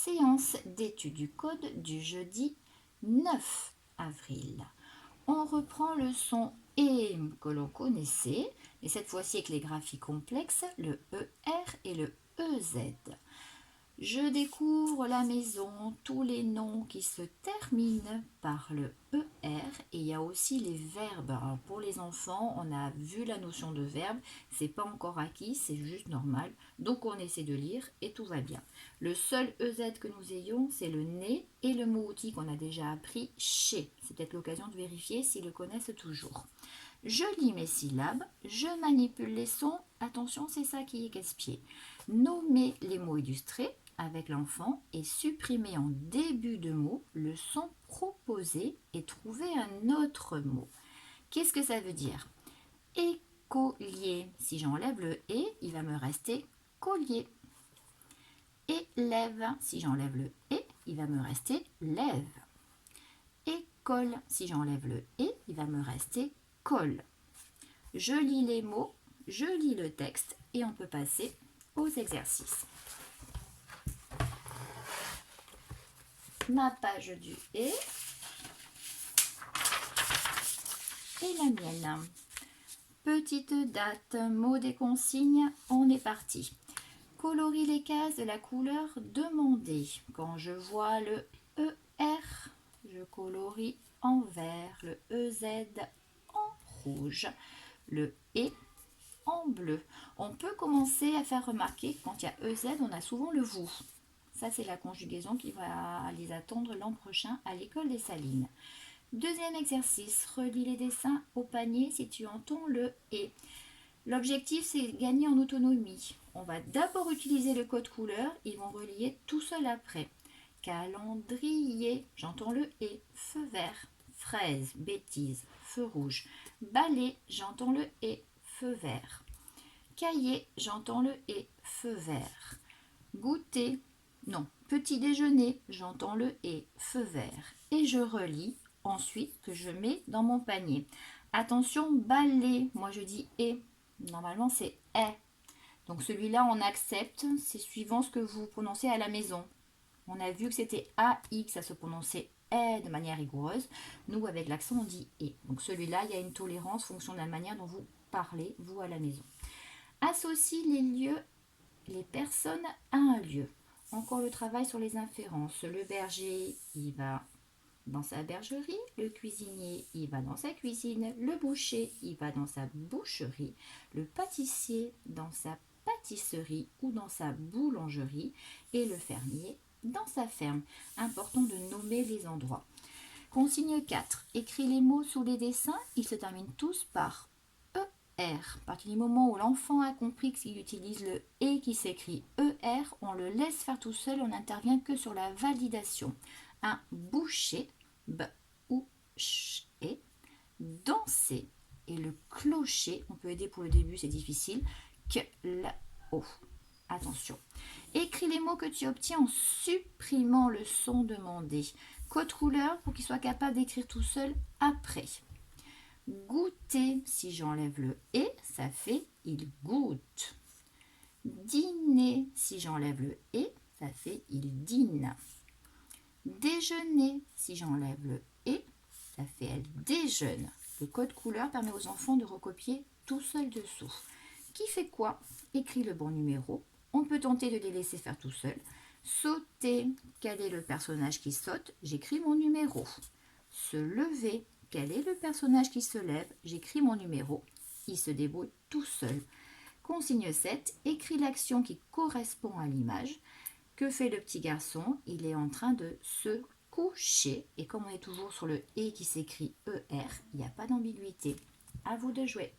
séance d'étude du code du jeudi 9 avril. On reprend le son E que l'on connaissait, et cette fois-ci avec les graphiques complexes, le ER et le EZ. Je découvre la maison, tous les noms qui se terminent par le ER, et il y a aussi les verbes. Alors pour les enfants, on a vu la notion de verbe, c'est pas encore acquis, c'est juste normal. Donc on essaie de lire et tout va bien. Le seul EZ que nous ayons, c'est le né et le mot outil qu'on a déjà appris chez. C'est peut-être l'occasion de vérifier s'ils le connaissent toujours. Je lis mes syllabes, je manipule les sons. Attention, c'est ça qui est casse-pied. Nommer les mots illustrés avec l'enfant et supprimer en début de mot le son proposé et trouver un autre mot. Qu'est-ce que ça veut dire? Écolier. Si j'enlève le « et », il va me rester collier. Élève. Si j'enlève le « et », il va me rester lève. École. Si j'enlève le « et », il va me rester colle. Je lis les mots, je lis le texte et on peut passer aux exercices. Ma page du et la mienne. Petite date, mot des consignes, on est parti. Colorie les cases de la couleur demandée. Quand je vois le ER, je colorie en vert, le EZ en rouge, le E en bleu. On peut commencer à faire remarquer que quand il y a EZ, on a souvent le vous. Ça, c'est la conjugaison qui va les attendre l'an prochain à l'école des Salines. Deuxième exercice, relie les dessins au panier si tu entends le « et ». L'objectif, c'est gagner en autonomie. On va d'abord utiliser le code couleur, ils vont relier tout seul après. Calendrier, j'entends le « et ». Feu vert, fraise, bêtise, feu rouge. Balai, j'entends le « et ». Feu vert. Cahier, j'entends le « et ». Feu vert. Goûter, non, petit déjeuner, j'entends le « et », feu vert. Et je relis ensuite que je mets dans mon panier. Attention, balai, moi je dis « et ». Normalement c'est « est ». Donc celui-là on accepte, c'est suivant ce que vous prononcez à la maison. On a vu que c'était « AI », que ça se prononçait « est » de manière rigoureuse. Nous avec l'accent on dit « et ». Donc celui-là il y a une tolérance en fonction de la manière dont vous parlez, vous à la maison. Associe les lieux, les personnes à un lieu. Encore le travail sur les inférences. Le berger, il va dans sa bergerie. Le cuisinier, il va dans sa cuisine. Le boucher, il va dans sa boucherie. Le pâtissier, dans sa pâtisserie ou dans sa boulangerie. Et le fermier, dans sa ferme. Important de nommer les endroits. Consigne 4. Écris les mots sous les dessins. Ils se terminent tous par ER. À partir du moment où l'enfant a compris qu'il utilise le « et » qui s'écrit ER, on le laisse faire tout seul, on n'intervient que sur la validation. Un boucher, B ou ch et, danser. Et le clocher, on peut aider pour le début, c'est difficile, que la o. Attention. Écris les mots que tu obtiens en supprimant le son demandé. Code couleur pour qu'il soit capable d'écrire tout seul après. Goûter, si j'enlève le « et », ça fait « il goûte ». Dîner, si j'enlève le « et », ça fait « il dîne ». Déjeuner, si j'enlève le « et », ça fait « elle déjeune ». Le code couleur permet aux enfants de recopier tout seul dessous. Qui fait quoi? Écris le bon numéro. On peut tenter de les laisser faire tout seul. Sauter, quel est le personnage qui saute? J'écris mon numéro. Se lever, quel est le personnage qui se lève? J'écris mon numéro. Il se débrouille tout seul. Consigne 7. Écris l'action qui correspond à l'image. Que fait le petit garçon? Il est en train de se coucher. Et comme on est toujours sur le « et » qui s'écrit « ER », il n'y a pas d'ambiguïté. À vous de jouer.